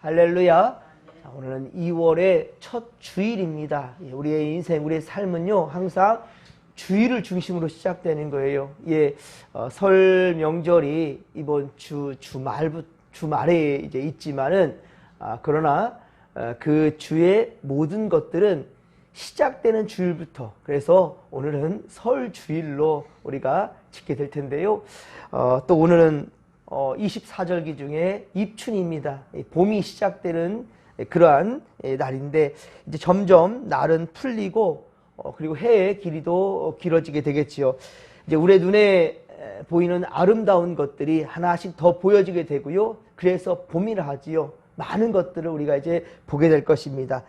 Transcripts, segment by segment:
할렐루야. 자, 오늘은 2월의 첫 주일입니다. 우리의 인생, 우리의 삶은요, 항상 주일을 중심으로 시작되는 거예요. 설 명절이 이번 주말에 이제 있지만은, 그러나 그 주의 모든 것들은 시작되는 주일부터, 그래서 오늘은 설 주일로 우리가 지게 될 텐데요. 또 오늘은 24절기 중에 입춘입니다. 봄이 시작되는 그러한 날인데, 이제 점점 날은 풀리고 그리고 해의 길이도 길어지게 되겠지요. 이제 우리 눈에 보이는 아름다운 것들이 하나씩 더 보여지게 되고요. 그래서 봄이라 하지요. 많은 것들을 우리가 이제 보게 될 것입니다.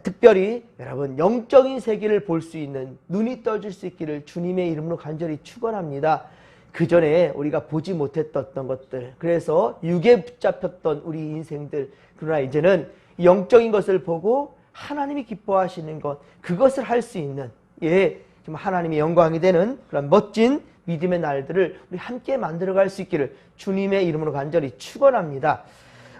특별히 여러분 영적인 세계를 볼 수 있는 눈이 떠질 수 있기를 주님의 이름으로 간절히 축원합니다. 그 전에 우리가 보지 못했던 것들, 그래서 육에 붙잡혔던 우리 인생들, 그러나 이제는 영적인 것을 보고 하나님이 기뻐하시는 것, 그것을 할 수 있는, 좀 하나님의 영광이 되는 그런 멋진 믿음의 날들을 우리 함께 만들어갈 수 있기를 주님의 이름으로 간절히 축원합니다.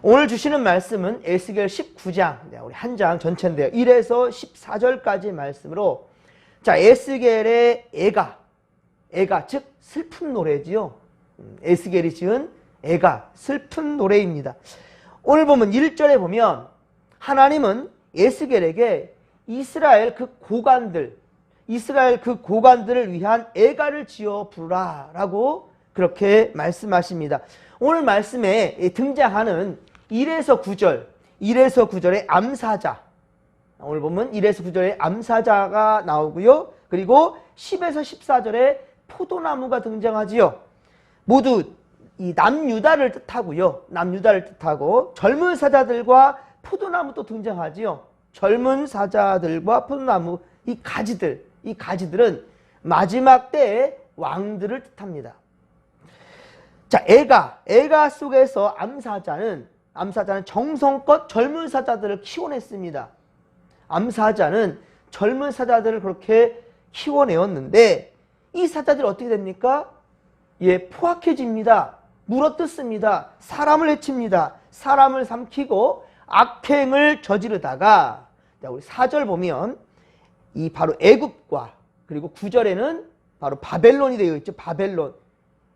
오늘 주시는 말씀은 에스겔 19장, 우리 한 장 전체인데요. 1에서 14절까지 말씀으로, 자, 에스겔의 애가 즉 슬픈 노래지요. 에스겔이 지은 애가 슬픈 노래입니다. 오늘 보면 1절에 보면 하나님은 에스겔에게 이스라엘 그 고관들을 위한 애가를 지어 부르라 라고 그렇게 말씀하십니다. 오늘 말씀에 등장하는 1에서 9절의 암사자, 오늘 보면 1에서 9절의 암사자가 나오고요. 그리고 10에서 14절에 포도나무가 등장하지요. 모두 이 남유다를 뜻하고요. 남유다를 뜻하고, 젊은 사자들과 포도나무도 등장하지요. 젊은 사자들과 포도나무, 이 가지들은 마지막 때의 왕들을 뜻합니다. 자, 애가 속에서 암사자는 정성껏 젊은 사자들을 키워냈습니다. 암사자는 젊은 사자들을 그렇게 키워내었는데, 이 사자들이 어떻게 됩니까? 포악해집니다. 물어뜯습니다. 사람을 해칩니다. 사람을 삼키고 악행을 저지르다가, 우리 4절 보면 이 바로 애굽과, 그리고 9절에는 바로 바벨론이 되어 있죠. 바벨론.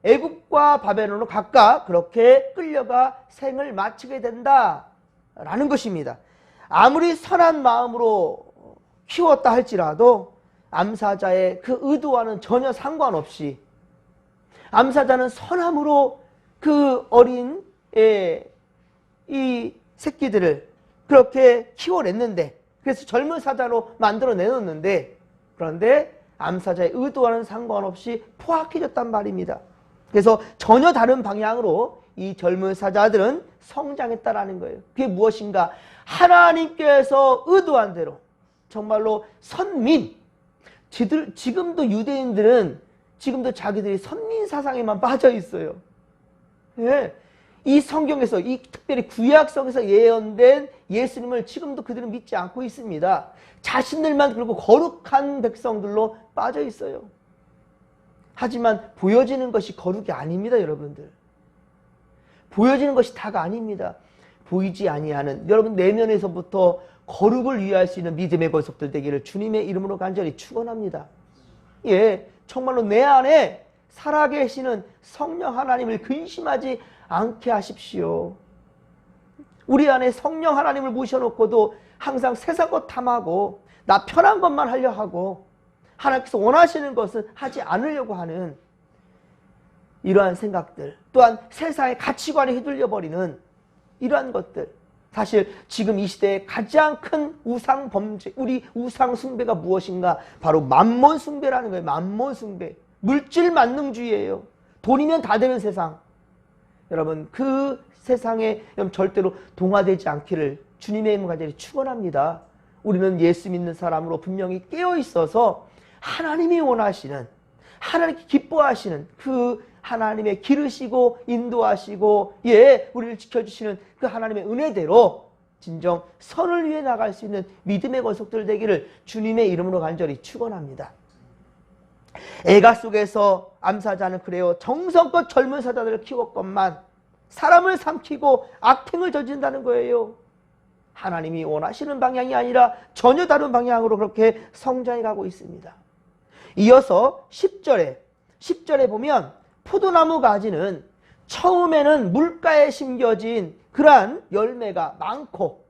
애굽과 바벨론으로 각각 그렇게 끌려가 생을 마치게 된다라는 것입니다. 아무리 선한 마음으로 키웠다 할지라도 암사자의 그 의도와는 전혀 상관없이, 암사자는 선함으로 그 어린 이 새끼들을 그렇게 키워냈는데, 그래서 젊은 사자로 만들어내놨는데, 그런데 암사자의 의도와는 상관없이 포악해졌단 말입니다. 그래서 전혀 다른 방향으로 이 젊은 사자들은 성장했다라는 거예요. 그게 무엇인가? 하나님께서 의도한 대로 정말로 선민, 지금도 유대인들은 지금도 자기들이 선민 사상에만 빠져 있어요. 이 성경에서, 이 특별히 구약성에서 예언된 예수님을 지금도 그들은 믿지 않고 있습니다. 자신들만 그리고 거룩한 백성들로 빠져 있어요. 하지만 보여지는 것이 거룩이 아닙니다, 여러분들. 보여지는 것이 다가 아닙니다. 보이지 아니하는 여러분 내면에서부터 거룩을 위할 수 있는 믿음의 권속들 되기를 주님의 이름으로 간절히 축원합니다. 정말로 내 안에 살아계시는 성령 하나님을 근심하지 않게 하십시오. 우리 안에 성령 하나님을 모셔놓고도 항상 세상 것 탐하고 나 편한 것만 하려 하고 하나님께서 원하시는 것은 하지 않으려고 하는 이러한 생각들, 또한 세상의 가치관에 휘둘려 버리는 이러한 것들, 사실 지금 이 시대의 가장 큰 우상 범죄, 우리 우상 숭배가 무엇인가? 바로 만몬 숭배라는 거예요. 만몬 숭배. 물질 만능주의예요. 돈이면 다 되는 세상. 여러분, 그 세상에 절대로 동화되지 않기를 주님의 이름으로 간절히 축원합니다. 우리는 예수 믿는 사람으로 분명히 깨어 있어서 하나님이 원하시는, 하나님께 기뻐하시는 그 하나님의 기르시고 인도하시고 우리를 지켜주시는 그 하나님의 은혜대로 진정 선을 위해 나갈 수 있는 믿음의 권속들 되기를 주님의 이름으로 간절히 축원합니다. 애가 속에서 암사자는 그래요. 정성껏 젊은 사자들을 키웠건만 사람을 삼키고 악행을 저지른다는 거예요. 하나님이 원하시는 방향이 아니라 전혀 다른 방향으로 그렇게 성장해 가고 있습니다. 이어서 10절에 보면 포도나무 가지는 처음에는 물가에 심겨진 그러한 열매가 많고,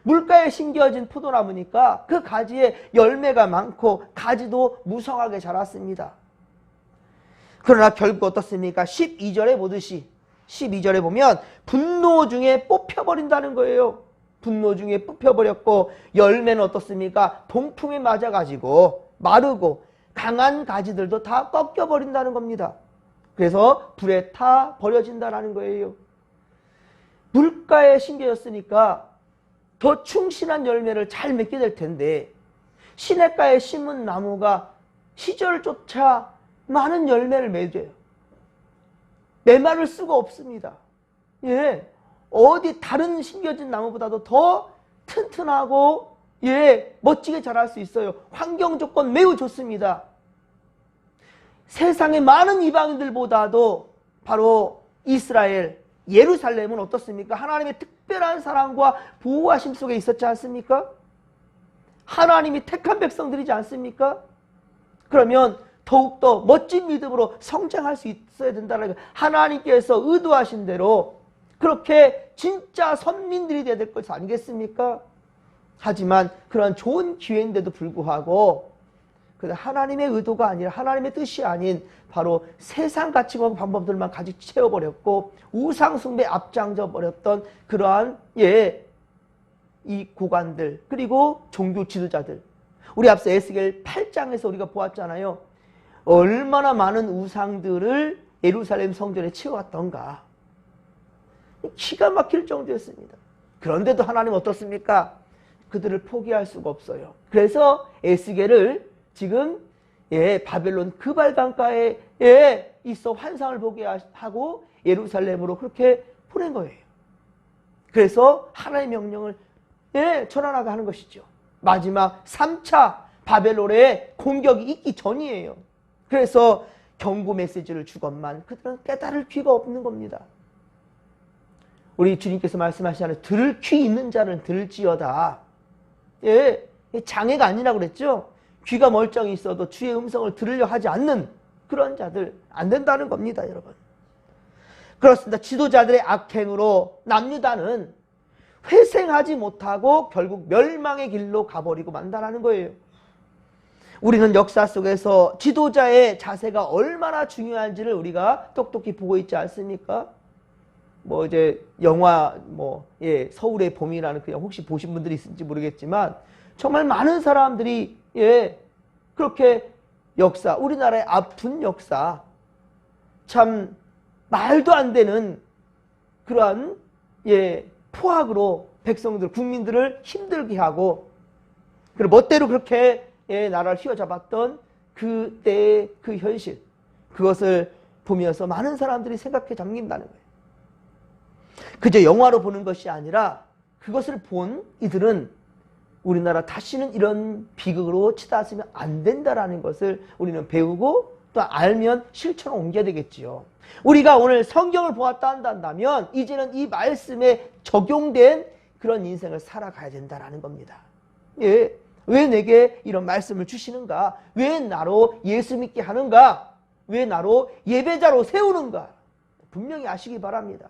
물가에 심겨진 포도나무니까 그 가지에 열매가 많고 가지도 무성하게 자랐습니다. 그러나 결국 어떻습니까? 12절에 보듯이 12절에 보면 분노 중에 뽑혀버린다는 거예요. 분노 중에 뽑혀버렸고 열매는 어떻습니까? 동풍에 맞아가지고 마르고 강한 가지들도 다 꺾여버린다는 겁니다. 그래서 불에 타 버려진다는 거예요. 물가에 심겨졌으니까 더 충실한 열매를 잘 맺게 될 텐데, 시냇가에 심은 나무가 시절조차 많은 열매를 맺어요. 메마를 수가 없습니다. 예, 어디 다른 심겨진 나무보다도 더 튼튼하고 멋지게 자랄 수 있어요. 환경 조건 매우 좋습니다. 세상의 많은 이방인들보다도 바로 이스라엘, 예루살렘은 어떻습니까? 하나님의 특별한 사랑과 보호하심 속에 있었지 않습니까? 하나님이 택한 백성들이지 않습니까? 그러면 더욱더 멋진 믿음으로 성장할 수 있어야 된다는 거예요. 하나님께서 의도하신 대로 그렇게 진짜 선민들이 되어야 될 것 아니겠습니까? 하지만 그런 좋은 기회인데도 불구하고 하나님의 의도가 아니라 하나님의 뜻이 아닌 바로 세상 가치관과 방법들만 가지고 채워버렸고 우상 숭배에 앞장져 버렸던 그러한 이 고관들, 그리고 종교 지도자들, 우리 앞서 에스겔 8장에서 우리가 보았잖아요. 얼마나 많은 우상들을 예루살렘 성전에 채워왔던가. 기가 막힐 정도였습니다. 그런데도 하나님 어떻습니까? 그들을 포기할 수가 없어요. 그래서 에스겔을 지금 바벨론 그발강가에 있어 환상을 보게 하고 예루살렘으로 그렇게 보낸 거예요. 그래서 하나님의 명령을 전하라고 하는 것이죠. 마지막 3차 바벨론의 공격이 있기 전이에요. 그래서 경고 메시지를 주건만 그들은 깨달을 귀가 없는 겁니다. 우리 주님께서 말씀하시잖아요. 들을 귀 있는 자는 들을지어다. 장애가 아니라고 그랬죠. 귀가 멀쩡히 있어도 주의 음성을 들으려 하지 않는 그런 자들 안 된다는 겁니다, 여러분. 그렇습니다. 지도자들의 악행으로 남유다는 회생하지 못하고 결국 멸망의 길로 가버리고 만다라는 거예요. 우리는 역사 속에서 지도자의 자세가 얼마나 중요한지를 우리가 똑똑히 보고 있지 않습니까? 이제 영화 서울의 봄이라는 그냥 혹시 보신 분들이 있을지 모르겠지만 정말 많은 사람들이 그렇게 역사, 우리나라의 아픈 역사, 참 말도 안 되는 그러한 포악으로 백성들, 국민들을 힘들게 하고 그리고 멋대로 그렇게 나라를 휘어잡았던 그때의 그 현실, 그것을 보면서 많은 사람들이 생각해 잠긴다는 거예요. 그저 영화로 보는 것이 아니라 그것을 본 이들은 우리나라 다시는 이런 비극으로 치닫으면 안 된다라는 것을 우리는 배우고 또 알면 실천으로 옮겨야 되겠지요. 우리가 오늘 성경을 보았다 한다면 이제는 이 말씀에 적용된 그런 인생을 살아가야 된다라는 겁니다. 왜 내게 이런 말씀을 주시는가? 왜 나로 예수 믿게 하는가? 왜 나로 예배자로 세우는가? 분명히 아시기 바랍니다.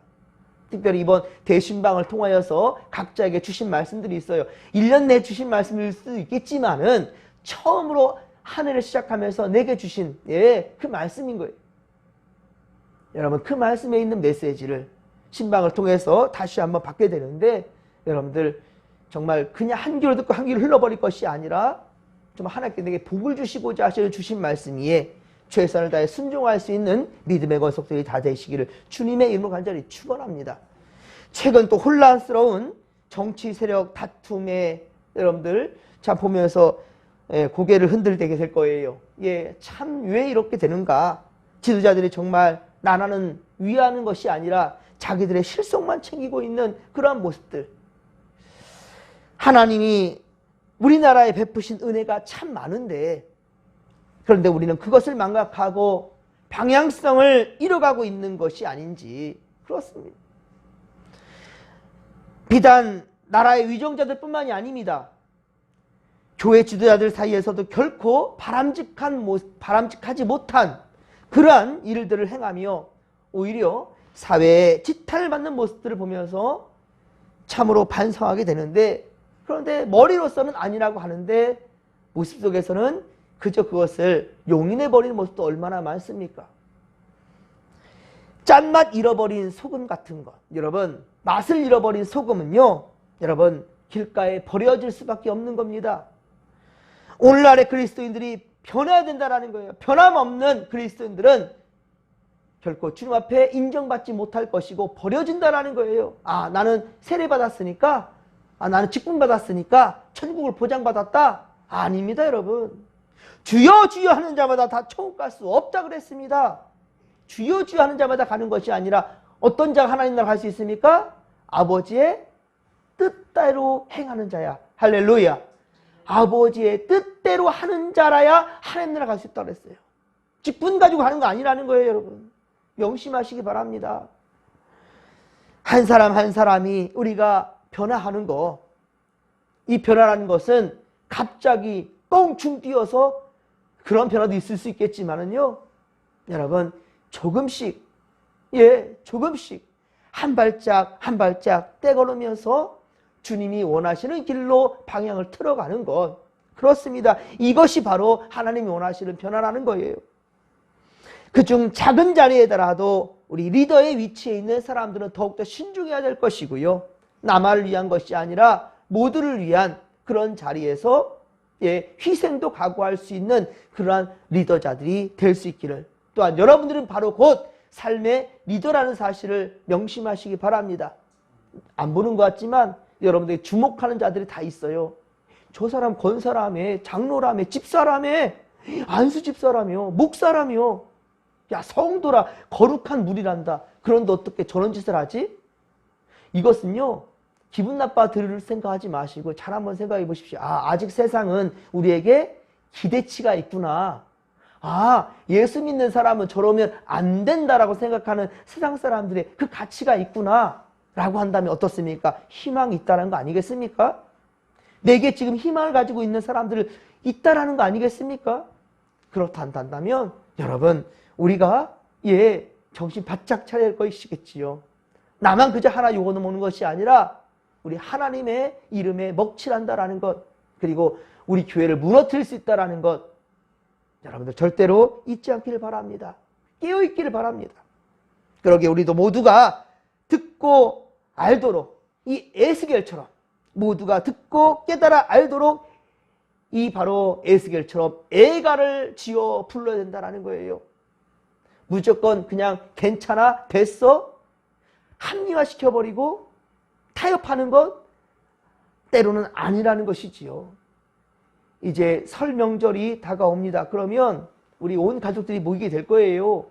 특별히 이번 대신방을 통하여서 각자에게 주신 말씀들이 있어요. 1년 내에 주신 말씀일 수도 있겠지만은 처음으로 한 해를 시작하면서 내게 주신 그 말씀인 거예요. 여러분, 그 말씀에 있는 메시지를 신방을 통해서 다시 한번 받게 되는데, 여러분들 정말 그냥 한 귀로 듣고 한 귀로 흘러버릴 것이 아니라 좀 하나님께 내게 복을 주시고자 하시는 주신 말씀이에 최선을 다해 순종할 수 있는 믿음의 권속들이 다 되시기를 주님의 이름으로 간절히 축원합니다. 최근 또 혼란스러운 정치 세력 다툼에 여러분들 참 보면서 고개를 흔들게 될 거예요. 참 왜 이렇게 되는가? 지도자들이 정말 나라는 위하는 것이 아니라 자기들의 실속만 챙기고 있는 그러한 모습들. 하나님이 우리나라에 베푸신 은혜가 참 많은데, 그런데 우리는 그것을 망각하고 방향성을 잃어가고 있는 것이 아닌지 그렇습니다. 비단 나라의 위정자들 뿐만이 아닙니다. 교회 지도자들 사이에서도 결코 바람직하지 못한 그러한 일들을 행하며 오히려 사회에 지탄을 받는 모습들을 보면서 참으로 반성하게 되는데, 그런데 머리로서는 아니라고 하는데 모습 속에서는 그저 그것을 용인해버리는 모습도 얼마나 많습니까? 짠맛 잃어버린 소금 같은 것. 여러분, 맛을 잃어버린 소금은요, 여러분, 길가에 버려질 수밖에 없는 겁니다. 오늘날의 그리스도인들이 변해야 된다는 거예요. 변함없는 그리스도인들은 결코 주님 앞에 인정받지 못할 것이고 버려진다는 거예요. 아, 나는 세례받았으니까, 나는 직분받았으니까 천국을 보장받았다. 아닙니다, 여러분. 주여 주여 하는 자마다 다 천국 갈 수 없다 그랬습니다. 주여 주여 하는 자마다 가는 것이 아니라 어떤 자가 하나님 나라 갈 수 있습니까? 아버지의 뜻대로 행하는 자야. 할렐루야. 아버지의 뜻대로 하는 자라야 하나님 나라 갈 수 있다고 그랬어요. 직분 가지고 가는 거 아니라는 거예요, 여러분. 명심하시기 바랍니다. 한 사람 한 사람이 우리가 변화하는 거, 이 변화라는 것은 갑자기 껑충 뛰어서 그런 변화도 있을 수 있겠지만은요, 여러분, 조금씩 한 발짝 한 발짝 떼걸으면서 주님이 원하시는 길로 방향을 틀어가는 것, 그렇습니다. 이것이 바로 하나님이 원하시는 변화라는 거예요. 그중 작은 자리에더라도 우리 리더의 위치에 있는 사람들은 더욱더 신중해야 될 것이고요, 나만을 위한 것이 아니라 모두를 위한 그런 자리에서 희생도 각오할 수 있는 그러한 리더자들이 될 수 있기를, 또한 여러분들은 바로 곧 삶의 리더라는 사실을 명심하시기 바랍니다. 안 보는 것 같지만 여러분들이 주목하는 자들이 다 있어요. 저 사람 권사라며, 장로라며, 집사라며, 안수 집사라며, 목사라며, 야, 성도라, 거룩한 무리란다. 그런데 어떻게 저런 짓을 하지? 이것은요, 기분 나빠 들을 생각하지 마시고 잘 한번 생각해 보십시오. 아직 세상은 우리에게 기대치가 있구나. 예수 믿는 사람은 저러면 안 된다라고 생각하는 세상 사람들의 그 가치가 있구나 라고 한다면 어떻습니까? 희망이 있다는 거 아니겠습니까? 내게 지금 희망을 가지고 있는 사람들을 있다라는 거 아니겠습니까? 그렇단다면 여러분, 우리가 정신 바짝 차릴 것이겠지요. 나만 그저 하나 요거는 먹는 것이 아니라 우리 하나님의 이름에 먹칠한다라는 것, 그리고 우리 교회를 무너뜨릴 수 있다라는 것, 여러분들 절대로 잊지 않기를 바랍니다. 깨어있기를 바랍니다. 그러게 우리도 모두가 듣고 알도록, 이 에스겔처럼 모두가 듣고 깨달아 알도록 이 바로 에스겔처럼 애가를 지어 불러야 된다는 거예요. 무조건 그냥 괜찮아, 됐어, 합리화시켜버리고 타협하는 것, 때로는 아니라는 것이지요. 이제 설 명절이 다가옵니다. 그러면 우리 온 가족들이 모이게 될 거예요.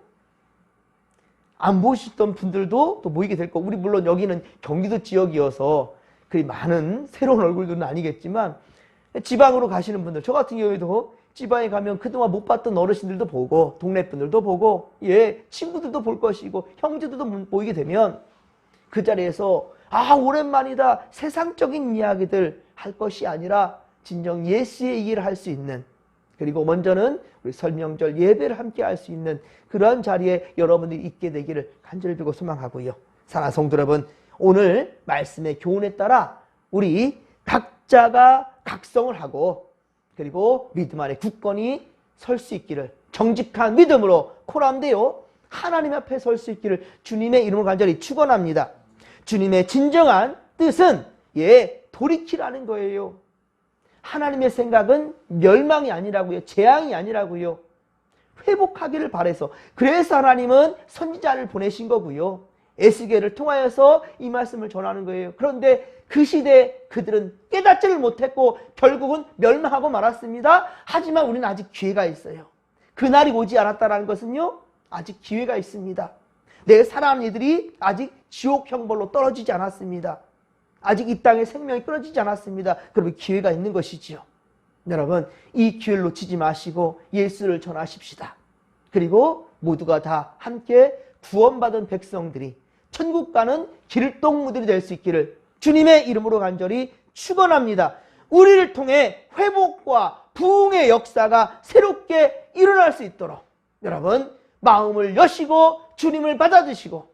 안 보시던 분들도 또 모이게 될 거고, 우리 물론 여기는 경기도 지역이어서 그리 많은 새로운 얼굴들은 아니겠지만 지방으로 가시는 분들, 저 같은 경우에도 지방에 가면 그동안 못 봤던 어르신들도 보고 동네 분들도 보고 친구들도 볼 것이고 형제들도 모이게 되면 그 자리에서 오랜만이다 세상적인 이야기들 할 것이 아니라 진정 예수의 얘기를 할 수 있는, 그리고 먼저는 우리 설명절 예배를 함께 할 수 있는 그런 자리에 여러분들이 있게 되기를 간절히 빌고 소망하고요. 사랑하는 성도 여러분, 오늘 말씀의 교훈에 따라 우리 각자가 각성을 하고 그리고 믿음 안에 굳건히 설 수 있기를, 정직한 믿음으로 코람되어 하나님 앞에 설 수 있기를 주님의 이름으로 간절히 축원합니다. 주님의 진정한 뜻은 돌이키라는 거예요. 하나님의 생각은 멸망이 아니라고요. 재앙이 아니라고요. 회복하기를 바라서, 그래서 하나님은 선지자를 보내신 거고요. 에스겔을 통하여서 이 말씀을 전하는 거예요. 그런데 그 시대에 그들은 깨닫지를 못했고 결국은 멸망하고 말았습니다. 하지만 우리는 아직 기회가 있어요. 그날이 오지 않았다는 것은요, 아직 기회가 있습니다. 내 사랑하는 이들이 아직 지옥 형벌로 떨어지지 않았습니다. 아직 이 땅에 생명이 끊어지지 않았습니다. 그러면 기회가 있는 것이지요. 여러분, 이 기회를 놓치지 마시고 예수를 전하십시다. 그리고 모두가 다 함께 구원받은 백성들이 천국 가는 길동무들이 될 수 있기를 주님의 이름으로 간절히 축원합니다. 우리를 통해 회복과 부흥의 역사가 새롭게 일어날 수 있도록 여러분 마음을 여시고 주님을 받아드시고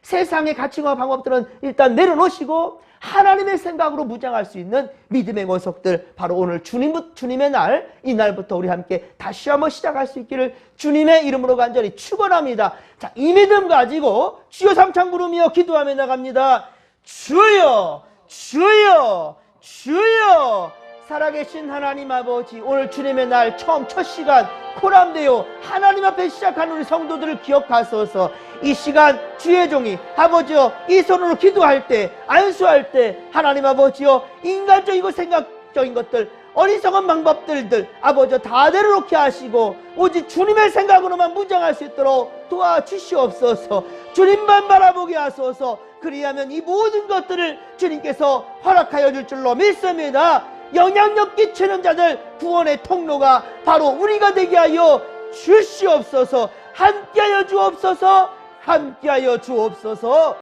세상의 가치와 방법들은 일단 내려놓으시고 하나님의 생각으로 무장할 수 있는 믿음의 권속들, 바로 오늘 주님의 날, 이 날부터 우리 함께 다시 한번 시작할 수 있기를 주님의 이름으로 간절히 축원합니다. 자, 이 믿음 가지고 주여 삼창 부르며 기도하며 나갑니다. 주여, 주여, 주여. 살아계신 하나님 아버지, 오늘 주님의 날 처음 첫 시간 코람되어 하나님 앞에 시작한 우리 성도들을 기억하소서. 이 시간 주의 종이 아버지여 이 손으로 기도할 때, 안수할 때 하나님 아버지여 인간적이고 생각적인 것들, 어리석은 방법들들 아버지여 다 내려놓게 하시고 오직 주님의 생각으로만 무장할 수 있도록 도와주시옵소서. 주님만 바라보게 하소서. 그리하면 이 모든 것들을 주님께서 허락하여 줄 줄로 믿습니다. 영향력 끼치는 자들 구원의 통로가 바로 우리가 되게 하여 주시옵소서. 함께하여 주옵소서. 함께하여 주옵소서.